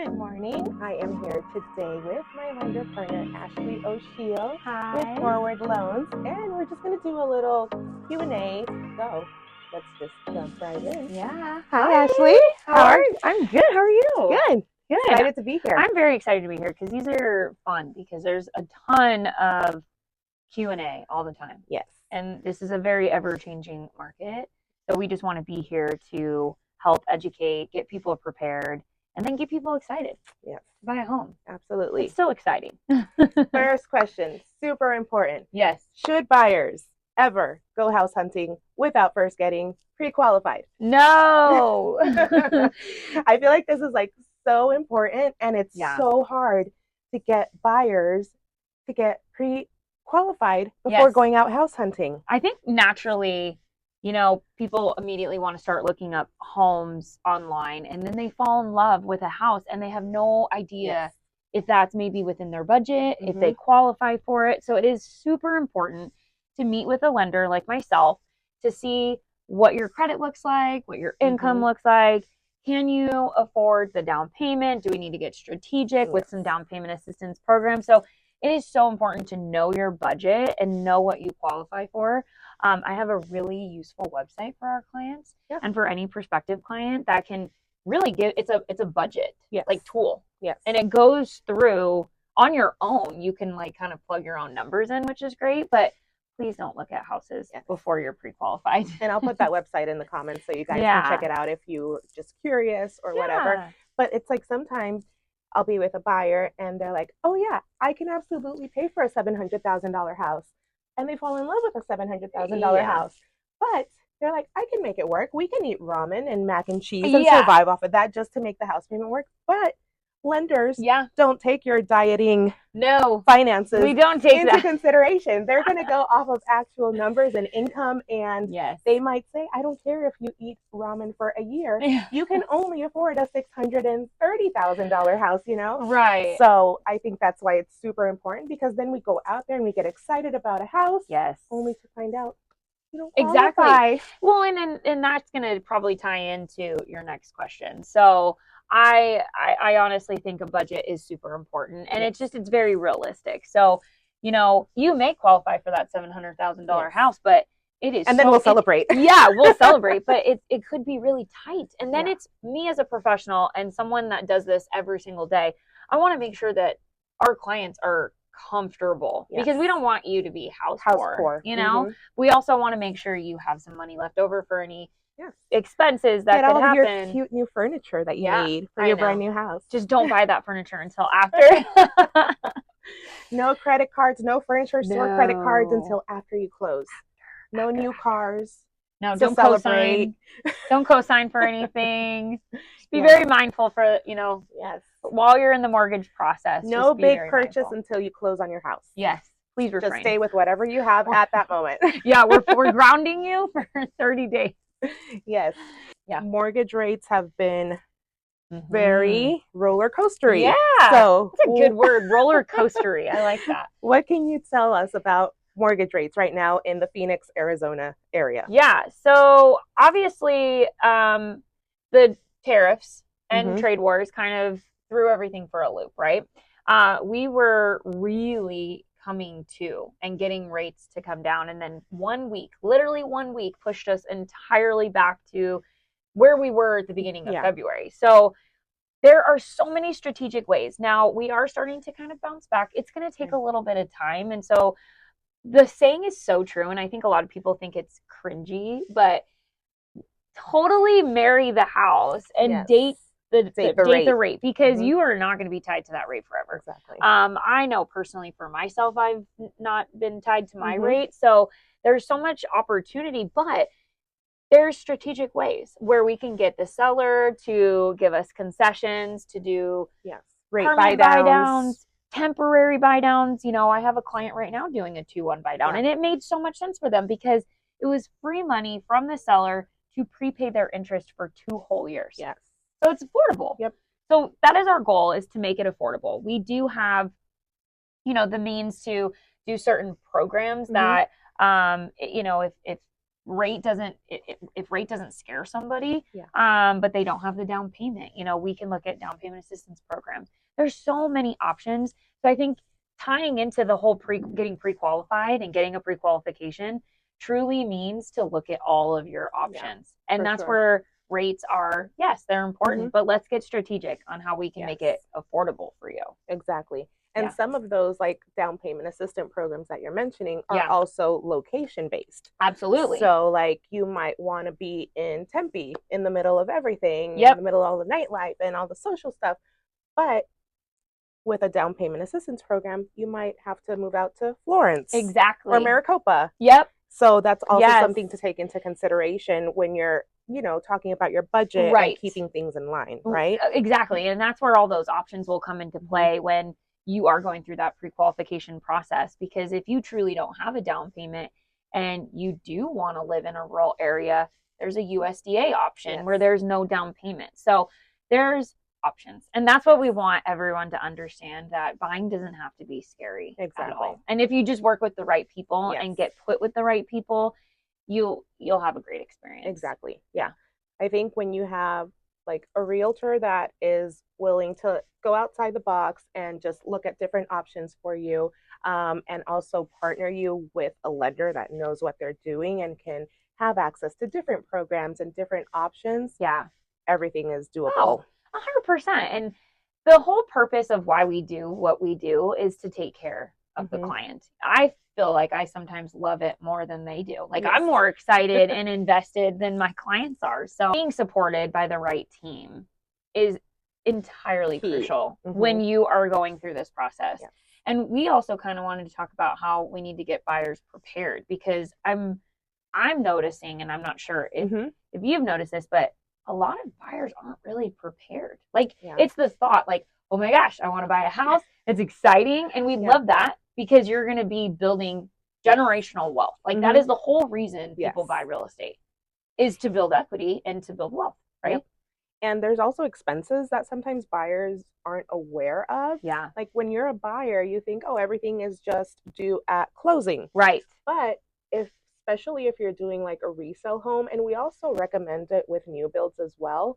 Good morning. I am here today with my lender partner, Ashley O'Sheal, with Forward Loans, and we're just going to do a little Q&A. So let's just jump right in. Yeah. Hi, Ashley. I'm good. How are you? Good. Good. Excited to be here. I'm very excited to be here because these are fun because there's a ton of Q&A all the time. Yes. And this is a very ever-changing market. So we just want to be here to help educate, get people prepared, and then get people excited Yes. to buy a home. Absolutely. It's so exciting. First question, super important. Yes. Should buyers ever go house hunting without first getting pre-qualified? No. I feel like this is like so important, and it's so hard to get buyers to get pre-qualified before going out house hunting. I think naturally, people immediately want to start looking up homes online, and then they fall in love with a house and they have no idea if that's maybe within their budget, if they qualify for it. So it is super important to meet with a lender like myself to see what your credit looks like, what your income looks like. Can you afford the down payment? Do we need to get strategic with some down payment assistance programs? So it is so important to know your budget and know what you qualify for. I have a really useful website for our clients and for any prospective client that can really give, it's a budget like tool. Yes. And it goes through on your own. You can like kind of plug your own numbers in, which is great, but please don't look at houses before you're pre-qualified. And I'll put that website in the comments so you guys can check it out if you're just curious or whatever. But it's like sometimes I'll be with a buyer and they're like, oh yeah, I can absolutely pay for a $700,000 house. And they fall in love with a $700,000 house. But they're like, I can make it work. We can eat ramen and mac and cheese and survive off of that just to make the house payment work. But lenders don't take your dieting finances into consideration. They're going to go off of actual numbers and income, and they might say, I don't care if you eat ramen for a year. You can only afford a $630,000 house, Right. So I think that's why it's super important, because then we go out there and we get excited about a house only to find out you don't qualify. Exactly. Well, and that's going to probably tie into your next question. So I honestly think a budget is super important, and it's very realistic. So, you may qualify for that $700,000 house, but it is, and then we'll celebrate. We'll celebrate, but it could be really tight. And then it's me as a professional and someone that does this every single day. I want to make sure that our clients are comfortable because we don't want you to be house poor. We also want to make sure you have some money left over for any expenses that could happen. Your cute new furniture that you need for your brand new house. Just don't buy that furniture until after. No credit cards, no furniture store credit cards until after you close. No new cars. No, don't co-sign. Don't co-sign for anything. Just be very mindful for, while you're in the mortgage process. No big purchase until you close on your house. Yes. Please refrain. Just stay with whatever you have at that moment. We're grounding you for 30 days. Yes. Yeah. Mortgage rates have been very roller coastery. Yeah. So that's a good word, roller coastery. I like that. What can you tell us about mortgage rates right now in the Phoenix, Arizona area? Yeah. So obviously, the tariffs and trade wars kind of threw everything for a loop, right? We were really coming to and getting rates to come down, and then literally 1 week pushed us entirely back to where we were at the beginning of February. So there are so many strategic ways. Now we are starting to kind of bounce back. It's going to take a little bit of time. And so the saying is so true, and I think a lot of people think it's cringy, but totally marry the house and date the rate, because you are not going to be tied to that rate forever. Exactly. I know personally for myself, I've not been tied to my rate. So there's so much opportunity, but there's strategic ways where we can get the seller to give us concessions, to do rate buy downs, temporary buy downs. I have a client right now doing a 2-1 buy down, and it made so much sense for them because it was free money from the seller to prepay their interest for 2 whole years. Yes. So it's affordable. Yep. So that is our goal, is to make it affordable. We do have, the means to do certain programs that, if rate doesn't scare somebody, but they don't have the down payment, we can look at down payment assistance programs. There's so many options. So I think tying into the whole getting pre-qualified and getting a pre-qualification truly means to look at all of your options. And that's where rates are, yes, they're important, but let's get strategic on how we can make it affordable for you. Exactly. And some of those like down payment assistant programs that you're mentioning are also location based. Absolutely. So like you might want to be in Tempe in the middle of everything, in the middle of all the nightlife and all the social stuff. But with a down payment assistance program, you might have to move out to Florence. Exactly. Or Maricopa. Yep. So that's also something to take into consideration when you're, talking about your budget and keeping things in line, right? Exactly. And that's where all those options will come into play when you are going through that pre-qualification process. Because if you truly don't have a down payment and you do want to live in a rural area, there's a USDA option where there's no down payment. So there's options. And that's what we want everyone to understand, that buying doesn't have to be scary at all. And if you just work with the right people and get put with the right people, you'll have a great experience. Exactly. Yeah. I think when you have like a realtor that is willing to go outside the box and just look at different options for you, and also partner you with a lender that knows what they're doing and can have access to different programs and different options, everything is doable. 100%. And the whole purpose of why we do what we do is to take care of the client. I feel like I sometimes love it more than they do. Like I'm more excited and invested than my clients are. So being supported by the right team is entirely crucial when you are going through this process. And we also kind of wanted to talk about how we need to get buyers prepared, because I'm noticing, and I'm not sure if you've noticed this, but a lot of buyers aren't really prepared. Like it's the thought like, oh my gosh, I want to buy a house. It's exciting. And we love that, because you're going to be building generational wealth. Like that is the whole reason people buy real estate, is to build equity and to build wealth, right? And there's also expenses that sometimes buyers aren't aware of. Like when you're a buyer, you think, oh, everything is just due at closing. Right. But especially if you're doing like a resale home, and we also recommend it with new builds as well,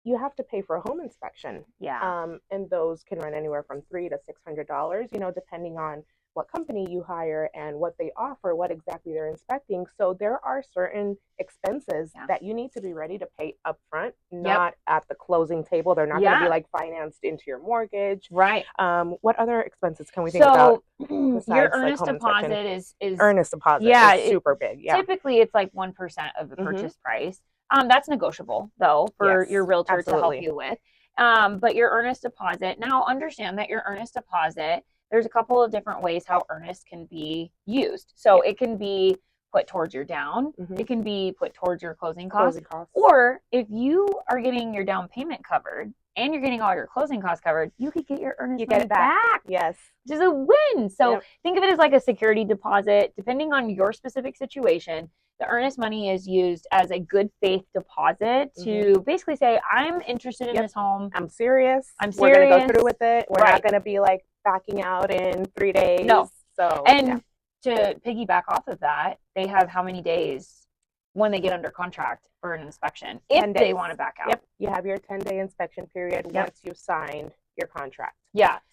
you have to pay for a home inspection. And those can run anywhere from $300 to $600, depending on what company you hire and what they offer, what exactly they're inspecting. So there are certain expenses that you need to be ready to pay upfront, not at the closing table. They're not going to be like financed into your mortgage. Right. What other expenses can we think about? Your earnest deposit is earnest deposit is super big. Typically it's like 1% of the purchase price. That's negotiable though for your realtor to help you with. But your earnest deposit, now understand that your earnest deposit, there's a couple of different ways how earnest can be used. So it can be put towards your down. It can be put towards your closing costs. Or if you are getting your down payment covered and you're getting all your closing costs covered, you could get your earnest money back. Yes. Which is a win. So think of it as like a security deposit. Depending on your specific situation, the earnest money is used as a good faith deposit to basically say, I'm interested in this home. I'm serious. We're going to go through with it. We're not going to be like backing out in 3 days. No. So, to piggyback off of that, they have how many days when they get under contract for an inspection if they want to back out. You have your 10-day inspection period once you've signed your contract.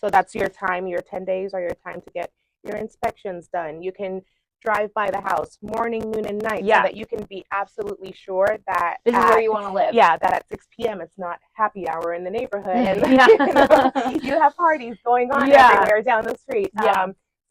So that's your time. Your 10 days are your time to get your inspections done. You can drive by the house morning, noon, and night so that you can be absolutely sure that this is where you want to live. That at 6 p.m. it's not happy hour in the neighborhood. And you have parties going on everywhere down the street.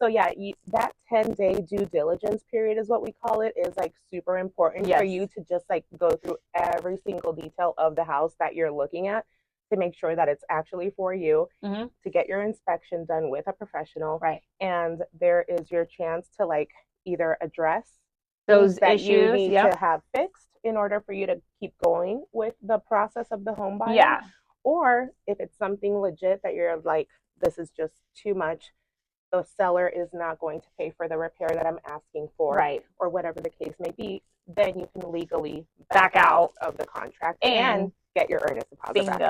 So that 10-day due diligence period is what we call it, is like super important for you to just like go through every single detail of the house that you're looking at to make sure that it's actually for you, to get your inspection done with a professional. And there is your chance to like either address those that issues you need to have fixed in order for you to keep going with the process of the home buyer. Or if it's something legit that you're like, this is just too much, the seller is not going to pay for the repair that I'm asking for, or whatever the case may be, then you can legally back out of the contract and get your earnest deposit back.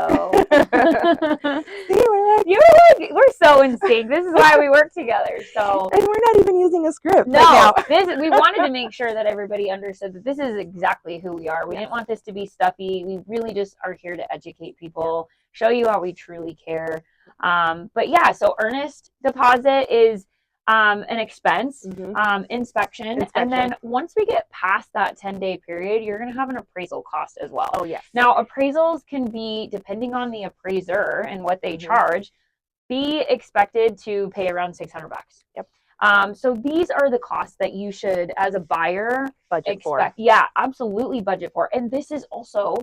We're so so in sync. This is why we work together. So, and we're not even using a script. No, we wanted to make sure that everybody understood that this is exactly who we are. We didn't want this to be stuffy. We really just are here to educate people, show you how we truly care. But yeah, so earnest deposit is an expense, inspection. And then once we get past that 10-day period, you're going to have an appraisal cost as well. Oh, yes. Now, appraisals can be, depending on the appraiser and what they charge, be expected to pay around $600. Yep. So these are the costs that you should, as a buyer, budget for. Yeah, absolutely budget for. And this is also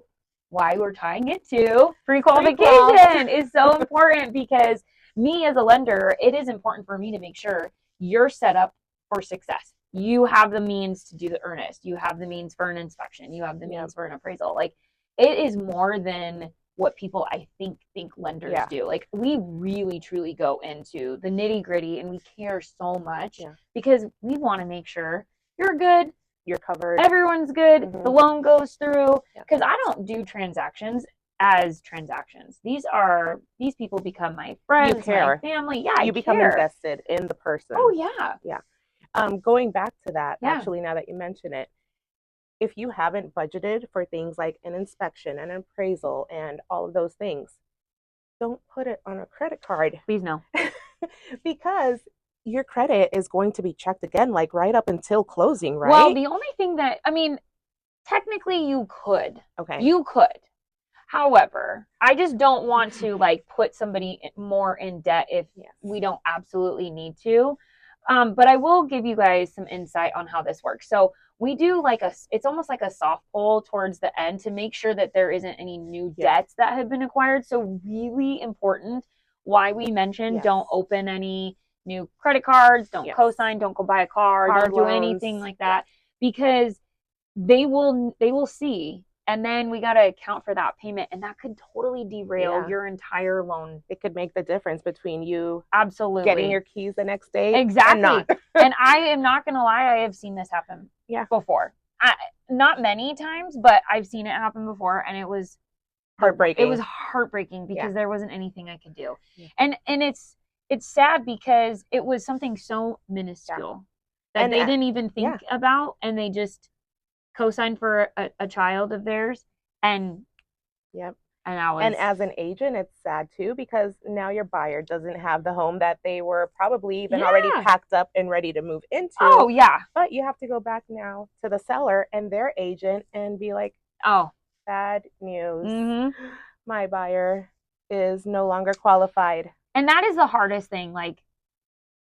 why we're tying it to pre-qualification is so important, because me as a lender, it is important for me to make sure you're set up for success. You have the means to do the earnest. You have the means for an inspection. You have the means for an appraisal. Like, it is more than what people I think lenders do. Like, we really truly go into the nitty gritty, and we care so much because we want to make sure you're good, you're covered, everyone's good, the loan goes through. Because I don't do transactions as transactions. These people become my friends, my family. Yeah, you become invested in the person. Oh yeah, yeah. Going back to that, actually, now that you mention it, if you haven't budgeted for things like an inspection and an appraisal and all of those things, don't put it on a credit card. Please no. Because your credit is going to be checked again, like right up until closing, right? Well, the only thing that, I mean, technically you could. Okay. You could. However, I just don't want to like put somebody more in debt if we don't absolutely need to. But I will give you guys some insight on how this works. So we do it's almost like a soft pull towards the end to make sure that there isn't any new debts that have been acquired. So really important, why we mentioned don't open any new credit cards, don't co-sign, don't go buy a car, don't do anything like that, because they will see. And then we got to account for that payment, and that could totally derail your entire loan. It could make the difference between you getting your keys the next day. Exactly. And, and I am not going to lie, I have seen this happen before. Not many times, but I've seen it happen before, and it was heartbreaking. It was heartbreaking because there wasn't anything I could do. Yeah. And it's sad because it was something so minuscule that they didn't even think about, and they just co-signed for a child of theirs, and and as an agent, it's sad too, because now your buyer doesn't have the home that they were probably even already packed up and ready to move into. Oh yeah. But you have to go back now to the seller and their agent and be like, oh, bad news. My buyer is no longer qualified. And that is the hardest thing. Like,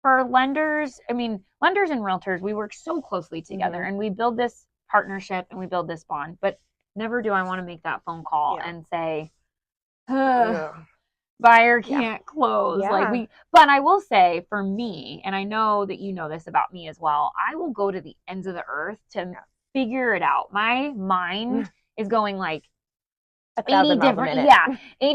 for lenders, I mean, lenders and realtors, we work so closely together, and we build this partnership and we build this bond, but never do I want to make that phone call and say, buyer can't close. But I will say, for me, and I know that you know this about me as well, I will go to the ends of the earth to figure it out. My mind is going like 80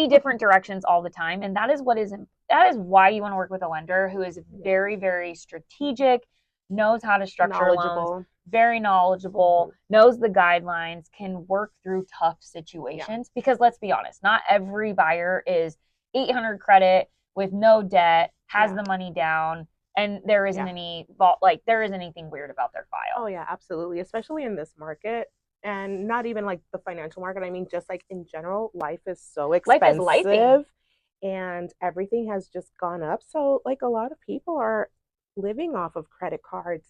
different directions all the time. And that is why you want to work with a lender who is very, very strategic, knows how to structure loans, very knowledgeable, knows the guidelines, can work through tough situations. Because let's be honest, not every buyer is 800 credit with no debt, has the money down, and there isn't there isn't anything weird about their file. Oh yeah, absolutely. Especially in this market, and not even like the financial market. I mean, just like in general, life is so expensive. Life is lifing. And everything has just gone up. So like a lot of people are living off of credit cards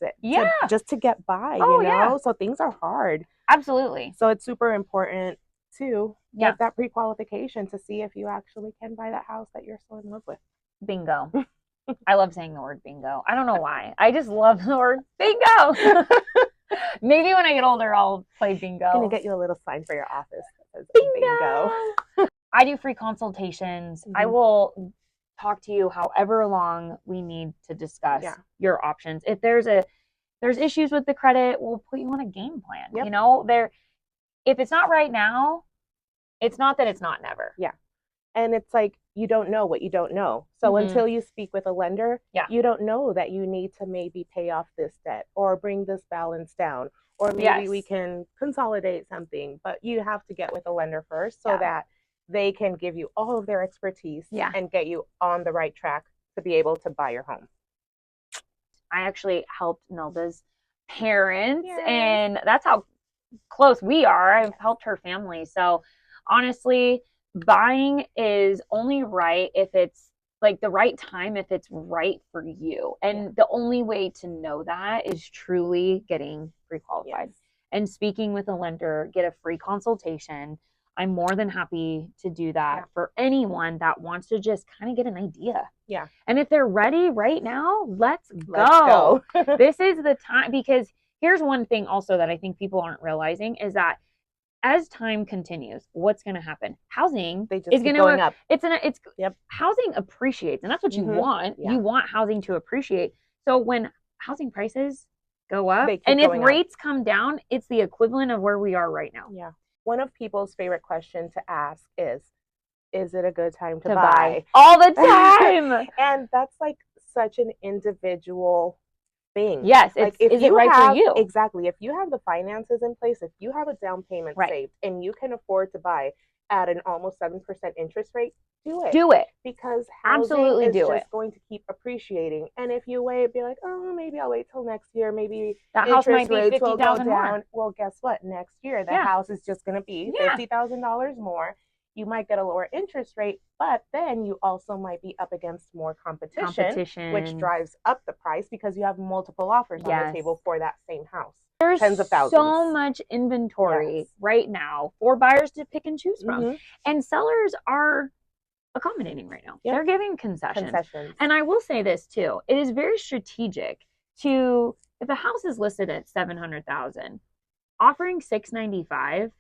just to get by, you know? So things are hard. Absolutely. So it's super important to get that pre-qualification to see if you actually can buy that house that you're so in love with. Bingo. I love saying the word bingo. I don't know why. I just love the word bingo. Maybe when I get older, I'll play bingo. I'm going to get you a little sign for your office that says bingo. I do free consultations. I will talk to you however long we need to discuss your options. If there's issues with the credit, we'll put you on a game plan. You know, if it's not right now, it's not that it's not never. Yeah. And it's like, you don't know what you don't know. So until you speak with a lender, you don't know that you need to maybe pay off this debt or bring this balance down, or maybe we can consolidate something. But you have to get with a lender first so that they can give you all of their expertise and get you on the right track to be able to buy your home? I actually helped Nilda's parents, and that's how close we are. I've helped her family. So honestly, buying is only right if it's like the right time, if it's right for you. And the only way to know that is truly getting pre-qualified and speaking with a lender, get a free consultation. I'm more than happy to do that for anyone that wants to just kind of get an idea. Yeah. And if they're ready right now, let's go. This is the time, because here's one thing also that I think people aren't realizing is that as time continues, what's going to happen? Housing is going to up. Housing appreciates, and that's what you want. You want housing to appreciate. So when housing prices go up, and if rates come down, it's the equivalent of where we are right now. Yeah. One of people's favorite questions to ask is it a good time to buy? All the time. And that's like such an individual thing. Yes. Like, is it right for you? Exactly. If you have the finances in place, if you have a down payment saved, and you can afford to buy at an almost 7% interest rate, do it. Because housing is just going to keep appreciating. And if you wait, be like, oh, maybe I'll wait till next year. Maybe that house might be $50,000 more. Well, guess what? Next year, the house is just going to be $50,000 more. You might get a lower interest rate, but then you also might be up against more competition, which drives up the price because you have multiple offers on the table for that same house. There's tens of thousands. So much inventory right now for buyers to pick and choose from. And sellers are accommodating right now. They're giving concessions. And I will say this too. It is very strategic to, if a house is listed at $700,000, offering $695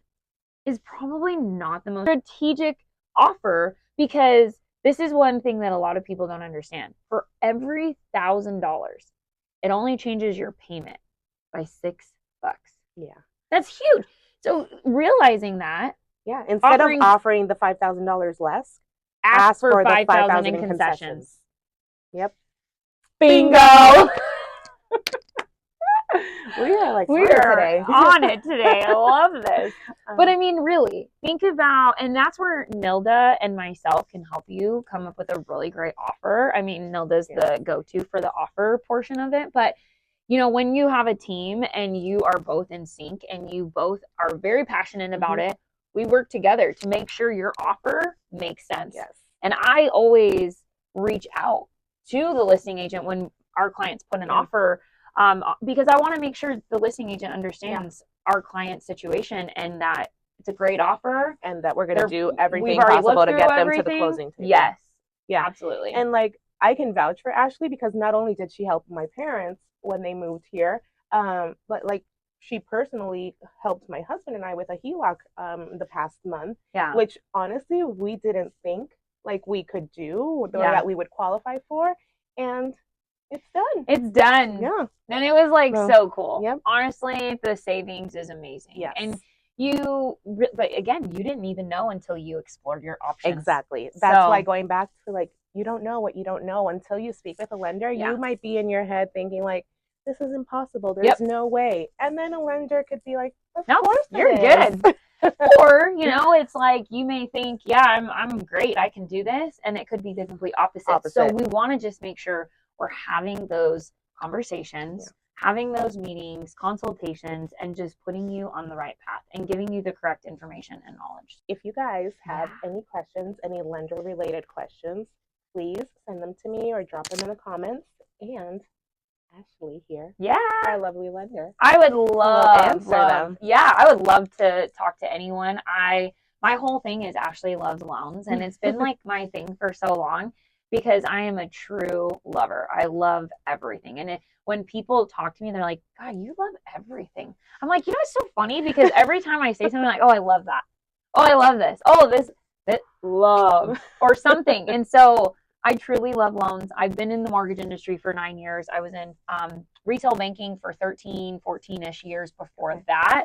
is probably not the most strategic offer, because this is one thing that a lot of people don't understand. For every $1,000, it only changes your payment by $6. Yeah. That's huge. So realizing that. Yeah. Instead of offering the $5,000 less, ask for the $5,000 in concessions. Yep. Bingo. We are like today. On it today. I love this. But I mean, really, think about, and that's where Nilda and myself can help you come up with a really great offer. I mean, Nilda's the go-to for the offer portion of it. But, you know, when you have a team and you are both in sync and you both are very passionate about it, we work together to make sure your offer makes sense. Yes. And I always reach out to the listing agent when our clients put an offer, because I want to make sure the listing agent understands our client's situation and that it's a great offer and that we're going to do everything possible to get them to the closing table. Yes. Yeah. Absolutely. And like, I can vouch for Ashley because not only did she help my parents when they moved here, but like she personally helped my husband and I with a HELOC the past month, which honestly we didn't think like we could do or that we would qualify for. And it's done. It's done. Yeah. And it was like so cool. Yep. Honestly, the savings is amazing. Yes. And but again, you didn't even know until you explored your options. Exactly. That's why going back to like, you don't know what you don't know until you speak with a lender. You might be in your head thinking like, this is impossible. There's no way. And then a lender could be like, of course you're good. Or, you know, it's like you may think, I'm great. I can do this. And it could be the complete opposite. So we want to just make sure we're having those conversations, having those meetings, consultations, and just putting you on the right path and giving you the correct information and knowledge. If you guys have any questions, any lender-related questions, please send them to me or drop them in the comments. And Ashley here, our lovely lender, I would love to answer them. Yeah, I would love to talk to anyone. My whole thing is Ashley loves loans, and it's been like my thing for so long because I am a true lover. I love everything, and when people talk to me, they're like, "God, you love everything." I'm like, you know, it's so funny because every time I say something like, "Oh, I love that," "Oh, I love this," "Oh, this love," or something, and so. I truly love loans. I've been in the mortgage industry for 9 years. I was in retail banking for 13, 14-ish years before that.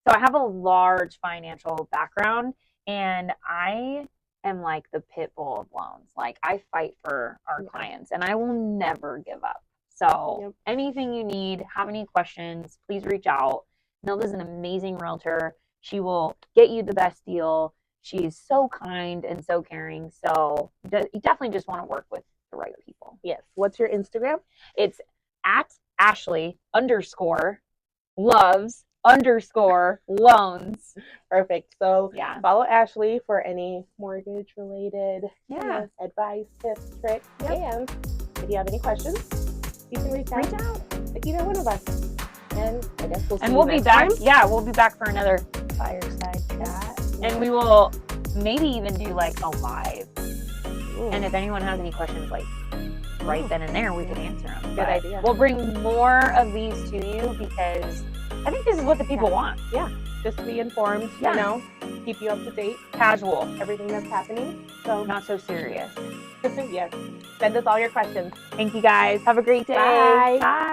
So I have a large financial background, and I am like the pit bull of loans. Like I fight for our clients, and I will never give up. So anything you need, have any questions, please reach out. Nilda's an amazing realtor. She will get you the best deal. She's so kind and so caring. So you definitely just want to work with the right people. Yes. What's your Instagram? It's at Ashley_loves_loans. Perfect. So Yeah. follow Ashley for any mortgage related Yeah. advice, tips, tricks. Yep. And if you have any questions, you can reach out to either one of us. And I guess we'll be back. time. Yeah, we'll be back for another fireside chat. And we will maybe even do like a live. Ooh. And if anyone has any questions, like right then and there, we can answer them. Good idea. We'll bring more of these to you because I think this is what the people want. Yeah. Just to be informed, you know, keep you up to date. Casual. Everything that's happening. So not so serious. Yes. Send us all your questions. Thank you guys. Have a great day. Bye. Bye.